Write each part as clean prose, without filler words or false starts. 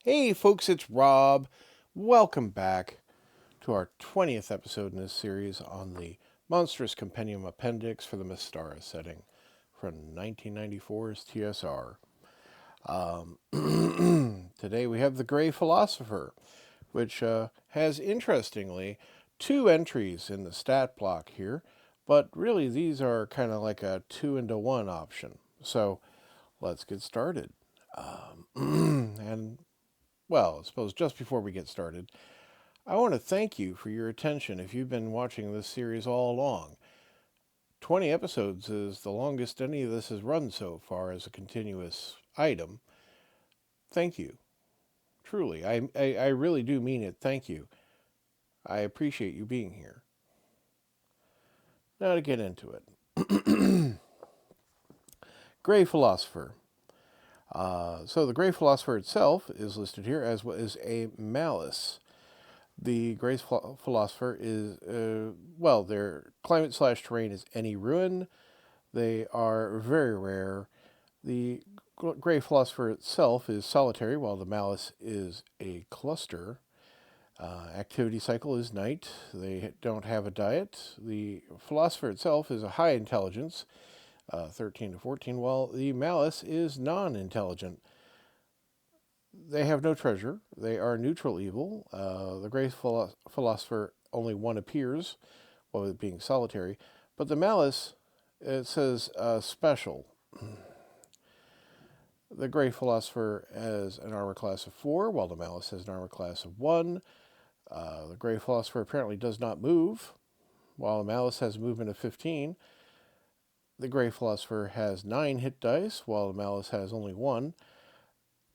Hey folks, it's Rob. Welcome back to our 20th episode in this series on the Monstrous Compendium Appendix for the Mystara setting from 1994's TSR. Today we have the Gray Philosopher, which has, interestingly, 2 entries in the stat block here, but really these are kind of like a 2-into-1 option. So let's get started. And well, I suppose just before we get started, I want to thank you for your attention if you've been watching this series all along. 20 episodes is the longest any of this has run so far as a continuous item. Thank you. Truly, I really do mean it. Thank you. I appreciate you being here. Now to get into it. Gray Philosopher. So the Gray Philosopher itself is listed here as what is a malice. The Gray Philosopher is, their climate/terrain is any ruin. They are very rare. The Gray Philosopher itself is solitary, while the Malice is a cluster. Activity cycle is night. They don't have a diet. The Philosopher itself is a high intelligence, 13 to 14, while the Malice is non-intelligent. They have no treasure. They are neutral evil. The Gray Philosopher, only one appears, while it being solitary. But the Malice, it says special. The Gray Philosopher has an armor class of 4, while the Malice has an armor class of 1. The Gray Philosopher apparently does not move, while the Malice has a movement of 15. The Gray Philosopher has 9 hit dice, while the Malice has only 1.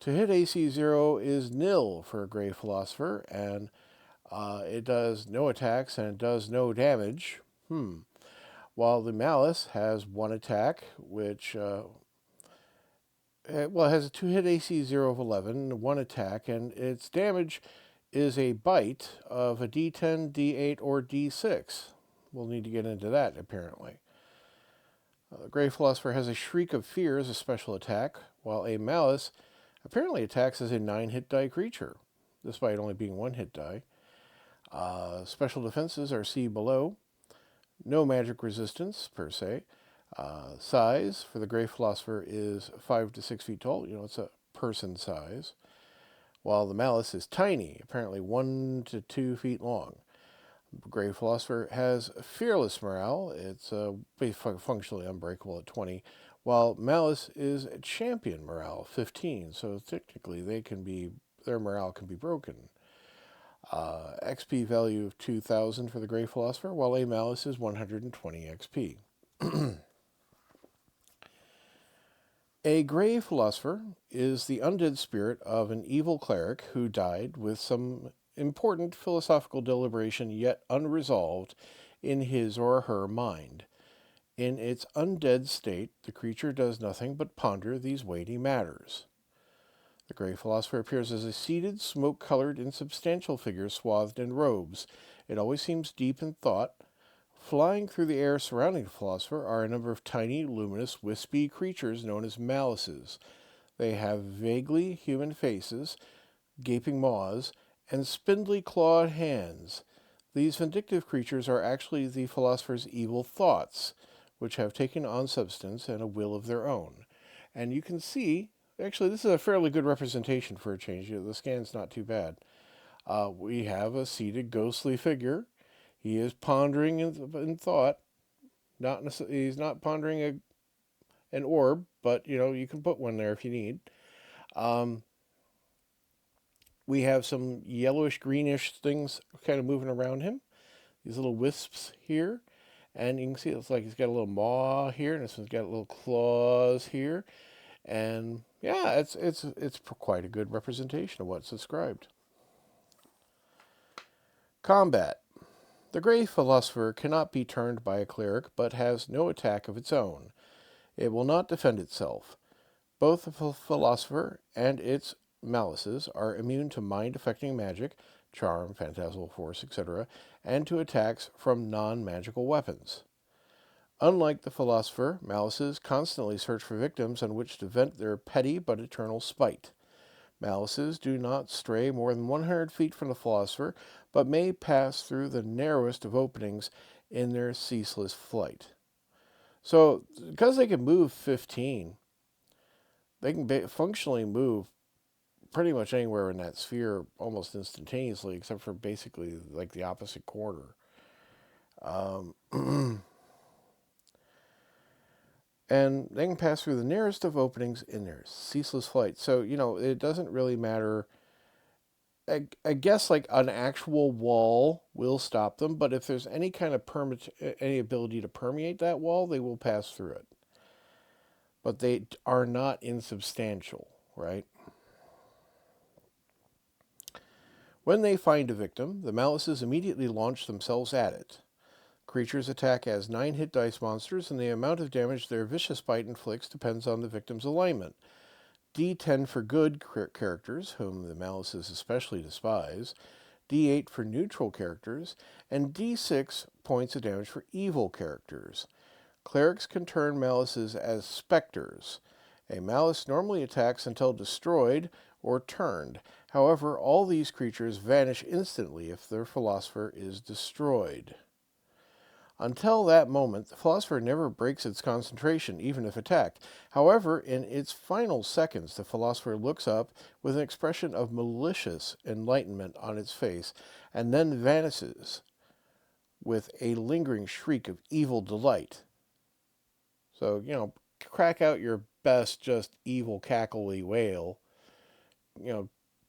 To hit AC 0 is nil for a Gray Philosopher, and it does no attacks and it does no damage. While the Malice has 1 attack, which has a 2-hit AC 0 of 11, 1 attack, and its damage is a bite of a D10, D8, or D6. We'll need to get into that, apparently. The Gray Philosopher has a Shriek of Fear as a special attack, while a Malice apparently attacks as a 9-hit die creature, despite only being 1-hit die. Special defenses are C below. No magic resistance, per se. Size for the Gray Philosopher is 5 to 6 feet tall. It's a person size. While the Malice is tiny, apparently 1 to 2 feet long. The Gray Philosopher has fearless morale. It's functionally unbreakable at 20. While Malice is champion morale, 15, so technically their morale can be broken. XP value of 2,000 for the Gray Philosopher, while a Malice is 120 XP. A Gray Philosopher is the undead spirit of an evil cleric who died with some important philosophical deliberation yet unresolved in his or her mind. In its undead state, the creature does nothing but ponder these weighty matters. The Gray Philosopher appears as a seated, smoke-colored, insubstantial figure swathed in robes. It always seems deep in thought. Flying through the air surrounding the Philosopher are a number of tiny, luminous, wispy creatures known as malices. They have vaguely human faces, gaping maws, and spindly clawed hands. These vindictive creatures are actually the Philosopher's evil thoughts, which have taken on substance and a will of their own. And you can see, actually this is a fairly good representation for a change. The scan's not too bad. We have a seated ghostly figure. He is pondering in thought. He's not pondering an orb, but you can put one there if you need. We have some yellowish, greenish things kind of moving around him. These little wisps here. And you can see it's like he's got a little maw here, and this one's got little claws here. And yeah, it's quite a good representation of what's described. Combat. The Gray Philosopher cannot be turned by a cleric, but has no attack of its own. It will not defend itself. Both the Philosopher and its malices are immune to mind-affecting magic, charm, phantasmal force, etc., and to attacks from non-magical weapons. Unlike the Philosopher, malices constantly search for victims on which to vent their petty but eternal spite. Malices do not stray more than 100 feet from the philosopher, but may pass through the narrowest of openings in their ceaseless flight. So, because they can move 15, they can functionally move pretty much anywhere in that sphere almost instantaneously, except for basically like the opposite corner. Um, and they can pass through the nearest of openings in their ceaseless flight. So, it doesn't really matter. I guess like an actual wall will stop them, but if there's any kind of any ability to permeate that wall, they will pass through it. But they are not insubstantial, right? When they find a victim, the Malices immediately launch themselves at it. Creatures attack as 9 hit dice monsters, and the amount of damage their vicious bite inflicts depends on the victim's alignment. D10 for good characters, whom the Malices especially despise, D8 for neutral characters, and D6 points of damage for evil characters. Clerics can turn Malices as specters. A Malice normally attacks until destroyed or turned. However, all these creatures vanish instantly if their philosopher is destroyed. Until that moment, the philosopher never breaks its concentration, even if attacked. However, in its final seconds, the philosopher looks up with an expression of malicious enlightenment on its face, and then vanishes with a lingering shriek of evil delight. So, crack out your best just evil cackly wail.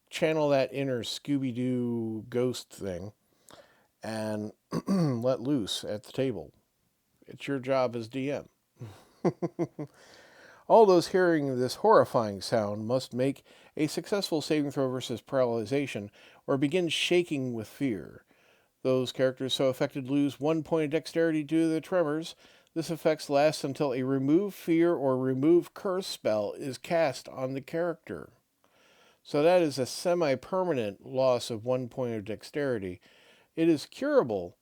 Channel that inner Scooby-Doo ghost thing and let loose at the table. It's your job as DM. All those hearing this horrifying sound must make a successful saving throw versus paralyzation or begin shaking with fear. Those characters so affected lose 1 point of dexterity due to the tremors. This effect lasts until a remove fear or remove curse spell is cast on the character. So that is a semi-permanent loss of 1 point of dexterity. It is curable,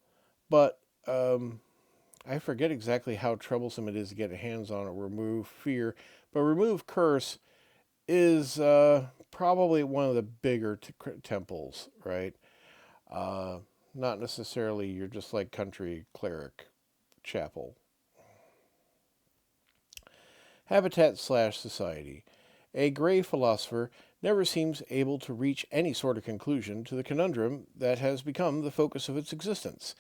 but I forget exactly how troublesome it is to get hands on it. Remove fear, but remove curse is probably one of the bigger temples, right? Not necessarily you're just like country cleric chapel. Habitat/society. A Gray Philosopher never seems able to reach any sort of conclusion to the conundrum that has become the focus of its existence.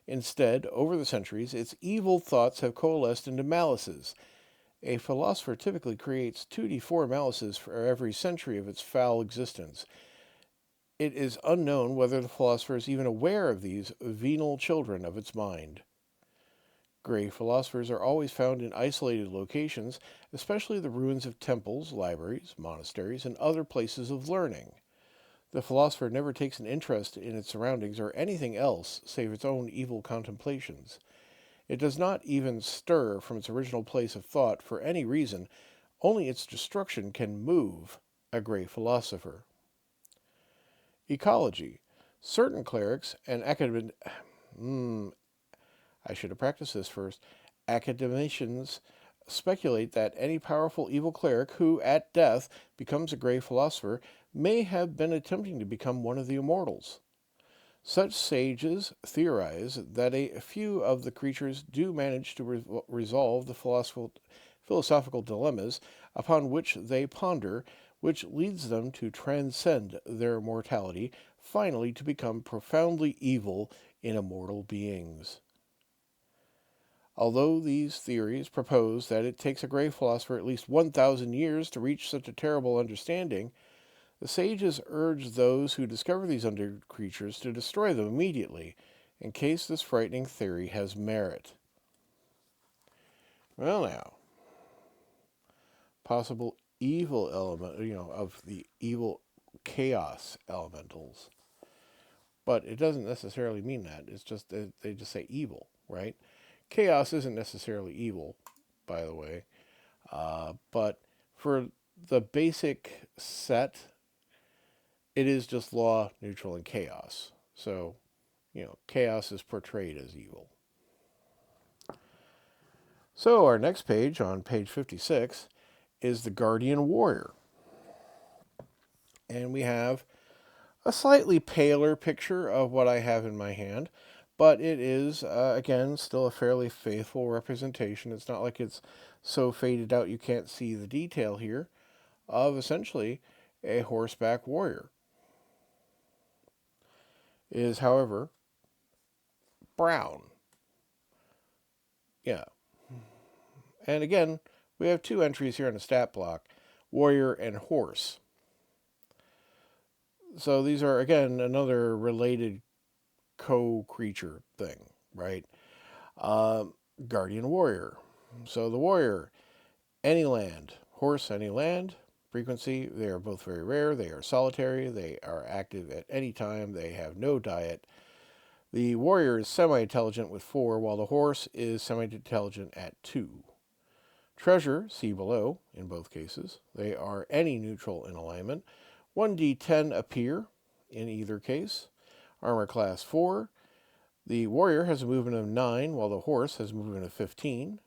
Instead, over the centuries, its evil thoughts have coalesced into malices. A philosopher typically creates 2d4 malices for every century of its foul existence. It is unknown whether the philosopher is even aware of these venal children of its mind. Gray philosophers are always found in isolated locations, especially the ruins of temples, libraries, monasteries, and other places of learning. The philosopher never takes an interest in its surroundings or anything else save its own evil contemplations. It does not even stir from its original place of thought for any reason. Only its destruction can move a Gray Philosopher. Ecology. Certain clerics and I should have practiced this first. Academicians speculate that any powerful evil cleric who, at death, becomes a Gray Philosopher may have been attempting to become one of the immortals. Such sages theorize that a few of the creatures do manage to resolve the philosophical dilemmas upon which they ponder, which leads them to transcend their mortality, finally to become profoundly evil in immortal beings. Although these theories propose that it takes a Gray Philosopher at least 1,000 years to reach such a terrible understanding, the sages urge those who discover these under creatures to destroy them immediately, in case this frightening theory has merit. Well now, possible evil element, of the evil chaos elementals. But it doesn't necessarily mean that. It's just that they just say evil, right? Chaos isn't necessarily evil, by the way. But for the basic set, it is just law, neutral, and chaos. So, chaos is portrayed as evil. So our next page, on page 56, is the Guardian Warrior. And we have a slightly paler picture of what I have in my hand, but it is, again, still a fairly faithful representation. It's not like it's so faded out you can't see the detail here of essentially a horseback warrior. It is, however, brown. Yeah. And again, we have two entries here in the stat block, warrior and horse. So these are, again, another related co-creature thing, right? Guardian warrior. So the warrior, any land. Horse, any land. Frequency, they are both very rare. They are solitary. They are active at any time. They have no diet. The warrior is semi-intelligent with 4, while the horse is semi-intelligent at 2. Treasure, see below, in both cases. They are any neutral in alignment. 1d10 appear in either case. Armor class 4. The warrior has a movement of 9, while the horse has a movement of 15.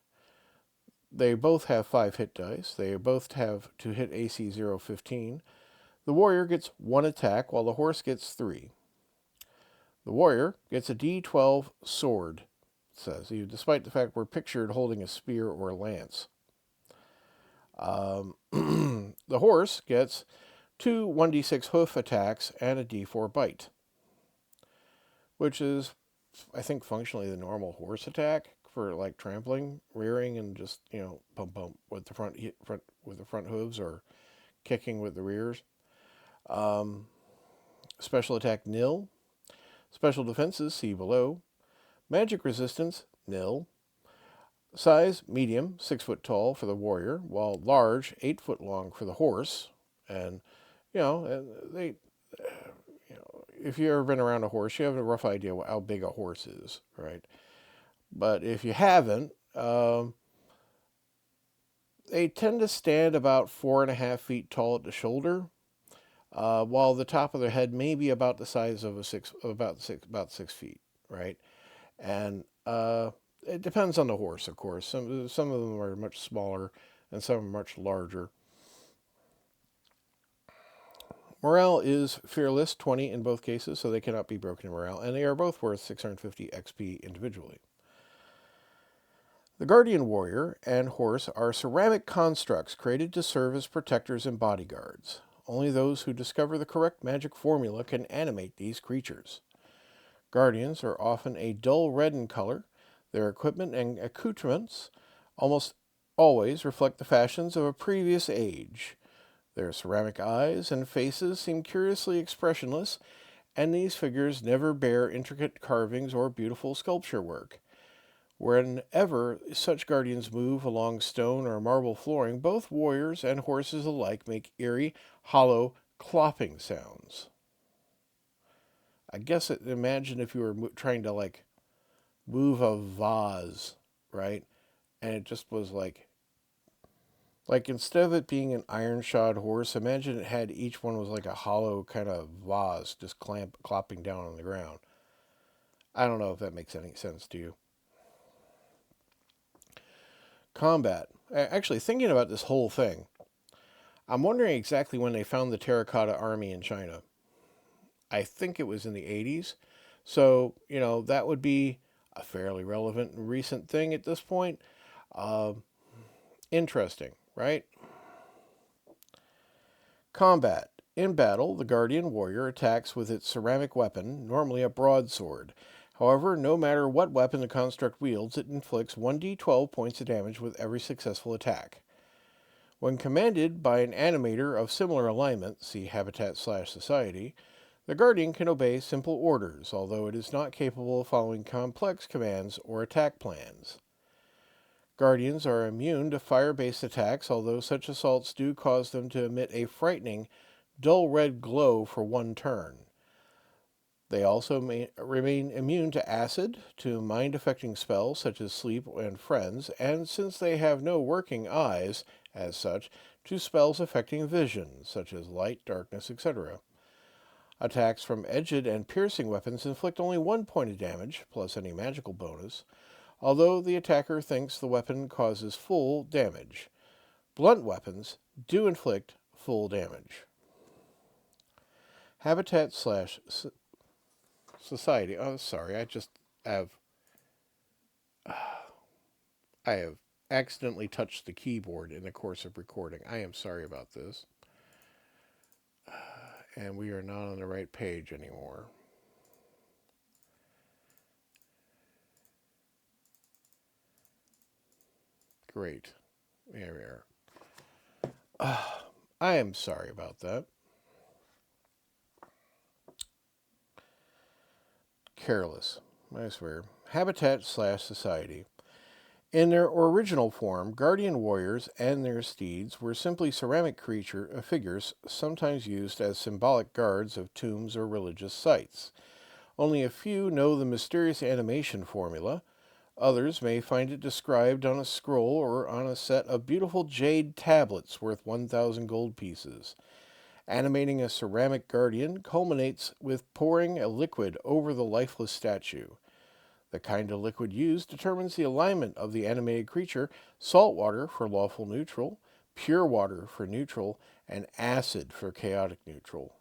They both have 5 hit dice. They both have to hit AC 0-15. The warrior gets 1 attack, while the horse gets 3. The warrior gets a d12 sword, it says, despite the fact we're pictured holding a spear or a lance. The horse gets 2 1d6 hoof attacks and a d4 bite, which is, I think, functionally the normal horse attack for like trampling, rearing, and just, bump bump with the front with the front hooves or kicking with the rears. Special attack nil. Special defenses, see below. Magic resistance nil. Size medium, 6 foot tall for the warrior, while large, 8 foot long for the horse. And they, if you've ever been around a horse, you have a rough idea how big a horse is, right? But if you haven't, they tend to stand about 4.5 feet tall at the shoulder, while the top of their head may be about the size of about 6 feet, right? And it depends on the horse, of course. Some of them are much smaller, and some are much larger. Morale is fearless, 20 in both cases, so they cannot be broken in morale, and they are both worth 650 XP individually. The Guardian Warrior and Horse are ceramic constructs created to serve as protectors and bodyguards. Only those who discover the correct magic formula can animate these creatures. Guardians are often a dull red in color. Their equipment and accoutrements almost always reflect the fashions of a previous age. Their ceramic eyes and faces seem curiously expressionless, and these figures never bear intricate carvings or beautiful sculpture work. Whenever such guardians move along stone or marble flooring, both warriors and horses alike make eerie, hollow, clopping sounds. I guess imagine if you were trying to move a vase, right? And it just was like instead of it being an iron-shod horse, imagine it had each one was like a hollow kind of vase just clopping down on the ground. I don't know if that makes any sense to you. Combat. Actually, thinking about this whole thing, I'm wondering exactly when they found the terracotta army in China. I think it was in the 80s. So, that would be a fairly relevant and recent thing at this point. Interesting, right? Combat. In battle, the Guardian Warrior attacks with its ceramic weapon, normally a broadsword. However, no matter what weapon the construct wields, it inflicts 1d12 points of damage with every successful attack. When commanded by an animator of similar alignment, see Habitat/Society, the Guardian can obey simple orders, although it is not capable of following complex commands or attack plans. Guardians are immune to fire-based attacks, although such assaults do cause them to emit a frightening, dull red glow for one turn. They also remain immune to acid, to mind-affecting spells such as sleep and friends, and since they have no working eyes, as such, to spells affecting vision, such as light, darkness, etc. Attacks from edged and piercing weapons inflict only 1 point of damage, plus any magical bonus, although the attacker thinks the weapon causes full damage. Blunt weapons do inflict full damage. Habitat slash society. Oh, sorry. Have I have accidentally touched the keyboard in the course of recording. I am sorry about this. And we are not on the right page anymore. Great. There we are. I am sorry about that. Careless. I swear. Habitat slash society. In their original form, guardian warriors and their steeds were simply ceramic figures, sometimes used as symbolic guards of tombs or religious sites. Only a few know the mysterious animation formula. Others may find it described on a scroll or on a set of beautiful jade tablets worth 1,000 gold pieces. Animating a ceramic guardian culminates with pouring a liquid over the lifeless statue. The kind of liquid used determines the alignment of the animated creature: salt water for lawful neutral, pure water for neutral, and acid for chaotic neutral.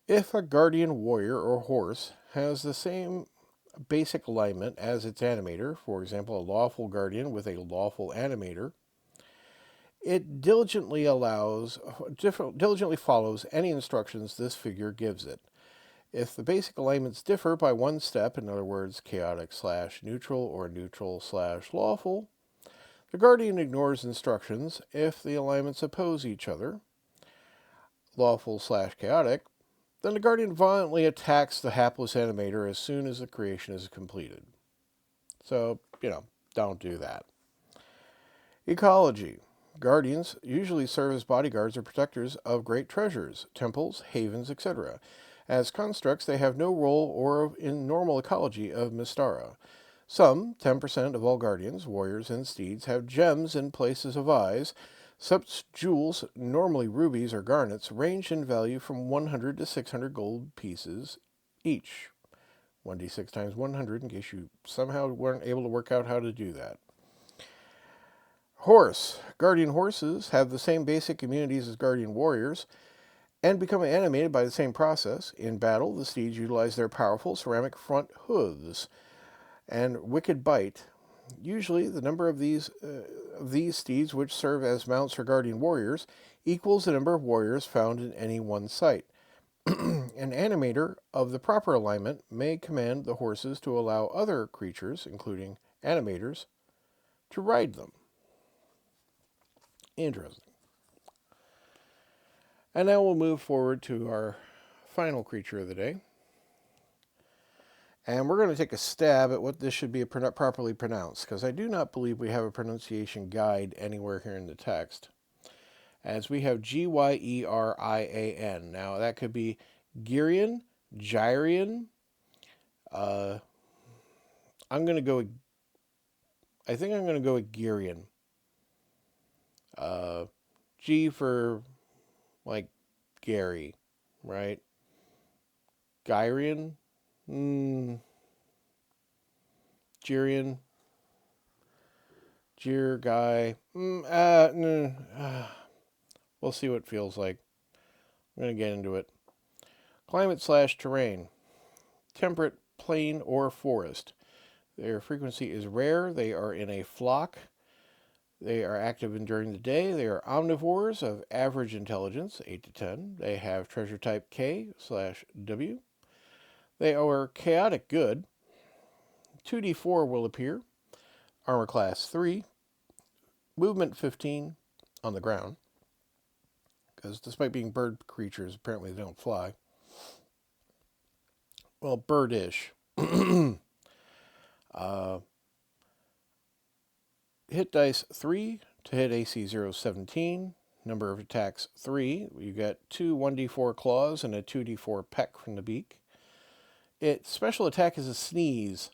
If a guardian warrior or horse has the same basic alignment as its animator, for example, a lawful guardian with a lawful animator, it diligently follows any instructions this figure gives it. If the basic alignments differ by one step, in other words, chaotic slash neutral or neutral slash lawful, the guardian ignores instructions. If the alignments oppose each other, lawful slash chaotic, then the guardian violently attacks the hapless animator as soon as the creation is completed. So, don't do that. Ecology. Guardians usually serve as bodyguards or protectors of great treasures, temples, havens, etc. As constructs, they have no role in normal ecology of Mystara. Some, 10% of all guardians, warriors, and steeds, have gems in places of eyes. Such jewels, normally rubies or garnets, range in value from 100 to 600 gold pieces each. 1d6 times 100, in case you somehow weren't able to work out how to do that. Horse. Guardian horses have the same basic immunities as guardian warriors and become animated by the same process. In battle, the steeds utilize their powerful ceramic front hooves and wicked bite. Usually, the number of these steeds which serve as mounts for guardian warriors equals the number of warriors found in any one site. An animator of the proper alignment may command the horses to allow other creatures, including animators, to ride them. Interesting. And now we'll move forward to our final creature of the day. And we're going to take a stab at what this should be properly pronounced, because I do not believe we have a pronunciation guide anywhere here in the text. As we have Gyerian. Now, that could be Gyerian, Gyerian. I think I'm going to go with Gyerian. G for, like, Gary, right? Gyerian? Gyerian? Gyr guy? We'll see what it feels like. I'm going to get into it. Climate slash terrain. Temperate, plain, or forest. Their frequency is rare. They are in a flock. They are active during the day. They are omnivores of average intelligence, 8 to 10. They have treasure type K/W. They are chaotic good. 2d4 will appear. Armor class 3. Movement 15 on the ground. Because despite being bird creatures, apparently they don't fly. Well, birdish. Hit dice 3 to hit AC 017. Number of attacks 3. You get 2 1d4 claws and a 2d4 peck from the beak. Its special attack is a sneeze.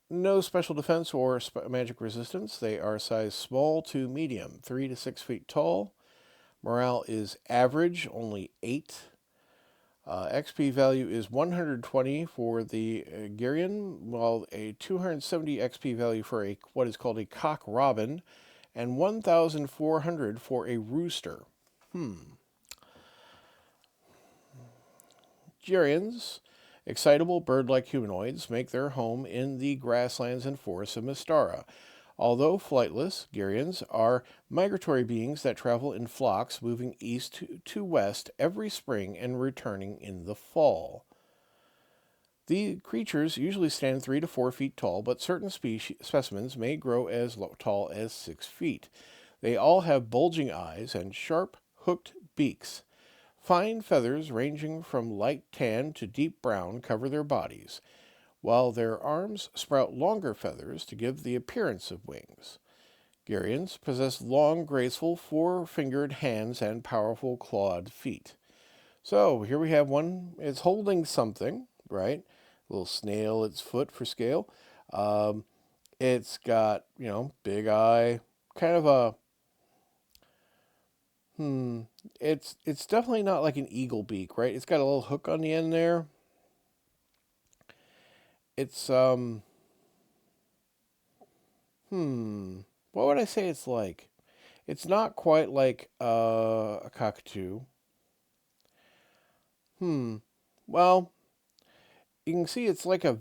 No special defense or magic resistance. They are size small to medium, 3 to 6 feet tall. Morale is average, only 8. XP value is 120 for the Gyerian, while a 270 XP value for what is called a cock robin, and 1,400 for a rooster. Gyerians, excitable bird-like humanoids, make their home in the grasslands and forests of Mystara. Although flightless, Gyerians are migratory beings that travel in flocks, moving east to west every spring and returning in the fall. The creatures usually stand 3 to 4 feet tall, but certain specimens may grow as tall as 6 feet. They all have bulging eyes and sharp, hooked beaks. Fine feathers ranging from light tan to deep brown cover their bodies, while their arms sprout longer feathers to give the appearance of wings. Gyerians possess long, graceful, four-fingered hands and powerful clawed feet. So here we have one. It's holding something, right? A little snail, its foot for scale. It's got, big eye, kind of a, it's definitely not like an eagle beak, right? It's got a little hook on the end there. It's, what would I say it's like? It's not quite like a cockatoo. Well, you can see it's like a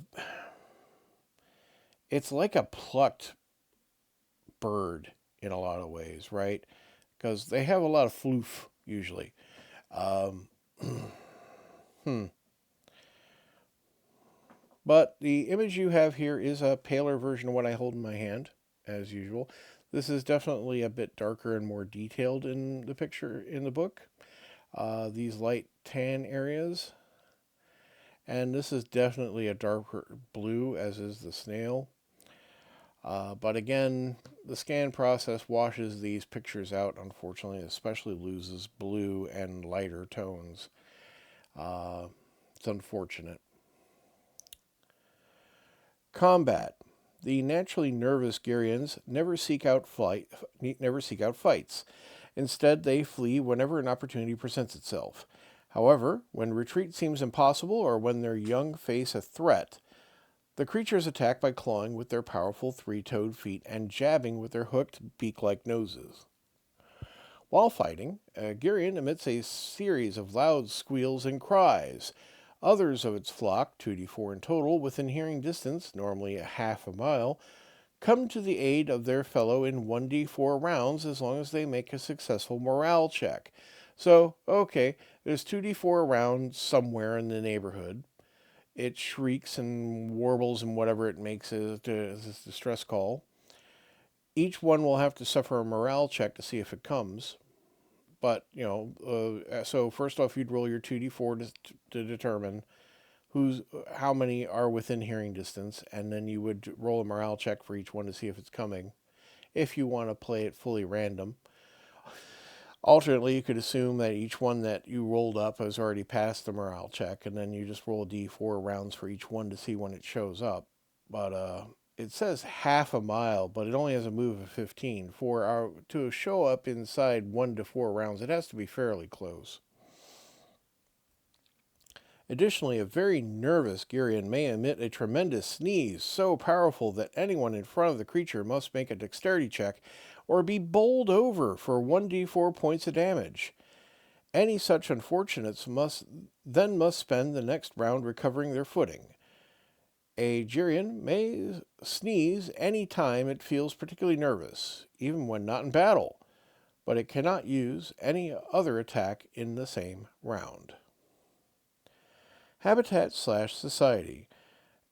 plucked bird in a lot of ways, right? Because they have a lot of floof usually. But the image you have here is a paler version of what I hold in my hand, as usual. This is definitely a bit darker and more detailed in the picture in the book. These light tan areas. And this is definitely a darker blue, as is the snail. But again, the scan process washes these pictures out, unfortunately, especially loses blue and lighter tones. It's unfortunate. Combat. The naturally nervous Gyerians never seek out fights. Instead, they flee whenever an opportunity presents itself. However, when retreat seems impossible or when their young face a threat, the creatures attack by clawing with their powerful three-toed feet and jabbing with their hooked, beak-like noses. While fighting, a Gyerian emits a series of loud squeals and cries. Others of its flock, 2d4 in total, within hearing distance, normally a half a mile, come to the aid of their fellow in 1d4 rounds as long as they make a successful morale check. So, okay, there's 2d4 rounds somewhere in the neighborhood. It shrieks and warbles and whatever it makes as a distress call. Each one will have to suffer a morale check to see if it comes. But, so first off, you'd roll your 2d4 to determine how many are within hearing distance, and then you would roll a morale check for each one to see if it's coming, if you want to play it fully random. Alternately, you could assume that each one that you rolled up has already passed the morale check, and then you just roll d4 rounds for each one to see when it shows up. But it says half a mile, but it only has a move of 15. To show up inside 1 to 4 rounds, it has to be fairly close. Additionally, a very nervous Gyerian may emit a tremendous sneeze, so powerful that anyone in front of the creature must make a dexterity check or be bowled over for 1d4 points of damage. Any such unfortunates must spend the next round recovering their footing. A Gyerian may sneeze any time it feels particularly nervous, even when not in battle, but it cannot use any other attack in the same round. Habitat/society.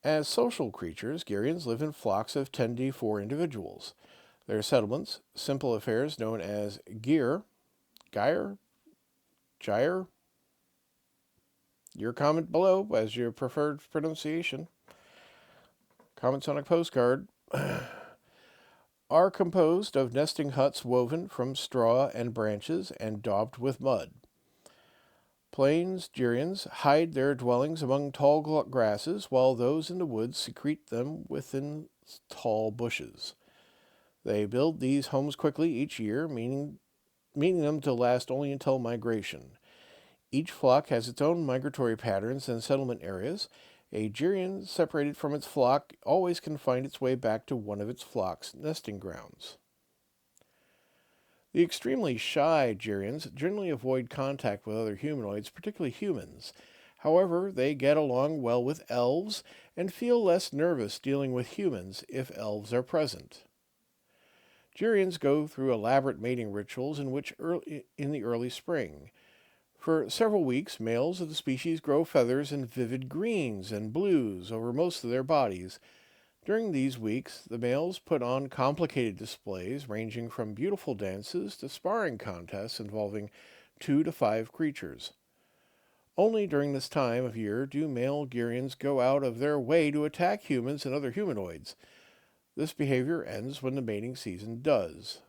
As social creatures, Gyerians live in flocks of 10d4 individuals. Their settlements, simple affairs known as Gyre, your comment below as your preferred pronunciation. Comments on a postcard. Are composed of nesting huts woven from straw and branches and daubed with mud. Plains Gyerians hide their dwellings among tall grasses, while those in the woods secrete them within tall bushes. They build these homes quickly each year, meaning them to last only until migration. Each flock has its own migratory patterns and settlement areas. A Gyerian separated from its flock always can find its way back to one of its flock's nesting grounds. The extremely shy Gyerians generally avoid contact with other humanoids, particularly humans. However, they get along well with elves and feel less nervous dealing with humans if elves are present. Gyerians go through elaborate mating rituals in the early spring. For several weeks, males of the species grow feathers in vivid greens and blues over most of their bodies. During these weeks, the males put on complicated displays ranging from beautiful dances to sparring contests involving 2 to 5 creatures. Only during this time of year do male Gyerians go out of their way to attack humans and other humanoids. This behavior ends when the mating season does.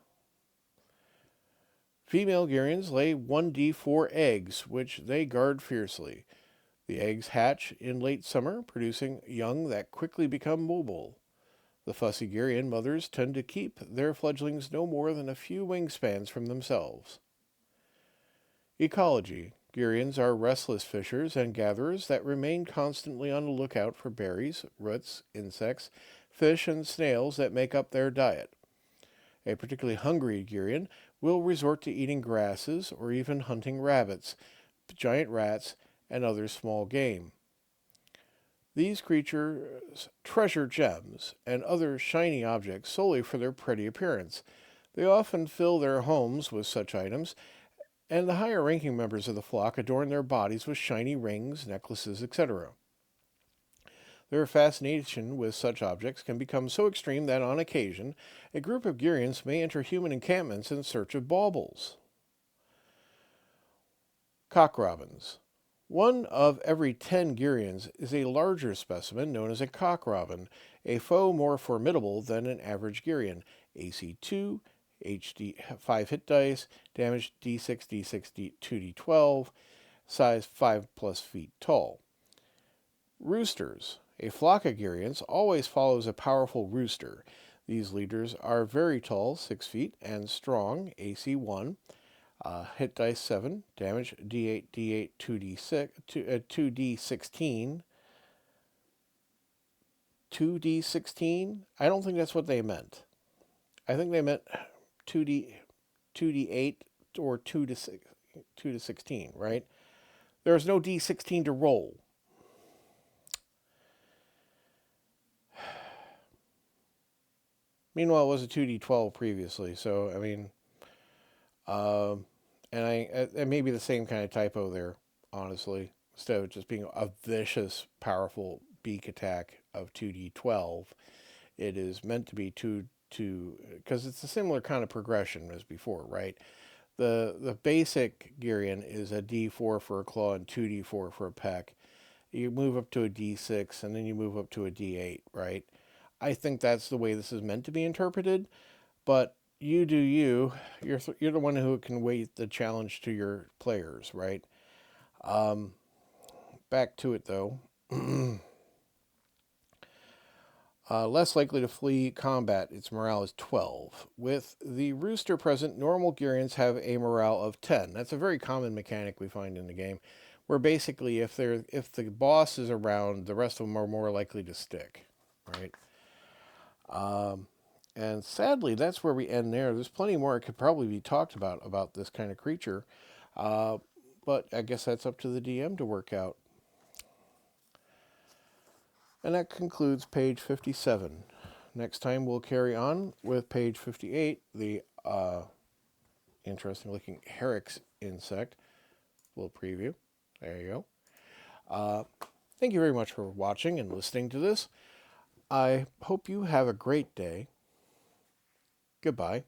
Female Gyerians lay 1d4 eggs, which they guard fiercely. The eggs hatch in late summer, producing young that quickly become mobile. The fussy Gyerian mothers tend to keep their fledglings no more than a few wingspans from themselves. Ecology. Gyerians are restless fishers and gatherers that remain constantly on the lookout for berries, roots, insects, fish, and snails that make up their diet. A particularly hungry Gyerian will resort to eating grasses or even hunting rabbits, giant rats, and other small game. These creatures treasure gems and other shiny objects solely for their pretty appearance. They often fill their homes with such items, and the higher-ranking members of the flock adorn their bodies with shiny rings, necklaces, etc. Their fascination with such objects can become so extreme that, on occasion, a group of Gyerians may enter human encampments in search of baubles. Cock robins. One of every 10 Gyerians is a larger specimen known as a cock robin, a foe more formidable than an average Gyerian. AC 2, HD 5 hit dice, damage D6, D6, 2d12, size 5+ feet tall. Roosters. A flock of Gyerians always follows a powerful rooster. These leaders are very tall, 6 feet, and strong, AC 1. Hit dice 7, damage D8, D8, 2d6, 2d16. 2d16? I don't think that's what they meant. I think they meant 2d8 or 2 to 16, right? There's no d16 to roll. Meanwhile, it was a 2d12 previously, so I mean, and maybe the same kind of typo there, honestly. Instead of just being a vicious, powerful beak attack of 2d12, it is meant to be 2 because it's a similar kind of progression as before, right? The basic Gyerian is a d4 for a claw and 2d4 for a peck. You move up to a d6 and then you move up to a d8, right? I think that's the way this is meant to be interpreted, but you do you. You're the one who can weight the challenge to your players, right? Back to it though. Less likely to flee combat, its morale is 12. With the rooster present, normal Gyerians have a morale of 10. That's a very common mechanic we find in the game, where basically if the boss is around, the rest of them are more likely to stick, right? And sadly, that's where we end there. There's plenty more that could probably be talked about this kind of creature, but I guess that's up to the DM to work out. And that concludes page 57. Next time we'll carry on with page 58, the interesting looking Herix insect. A little preview. There you go. Thank you very much for watching and listening to this. I hope you have a great day. Goodbye.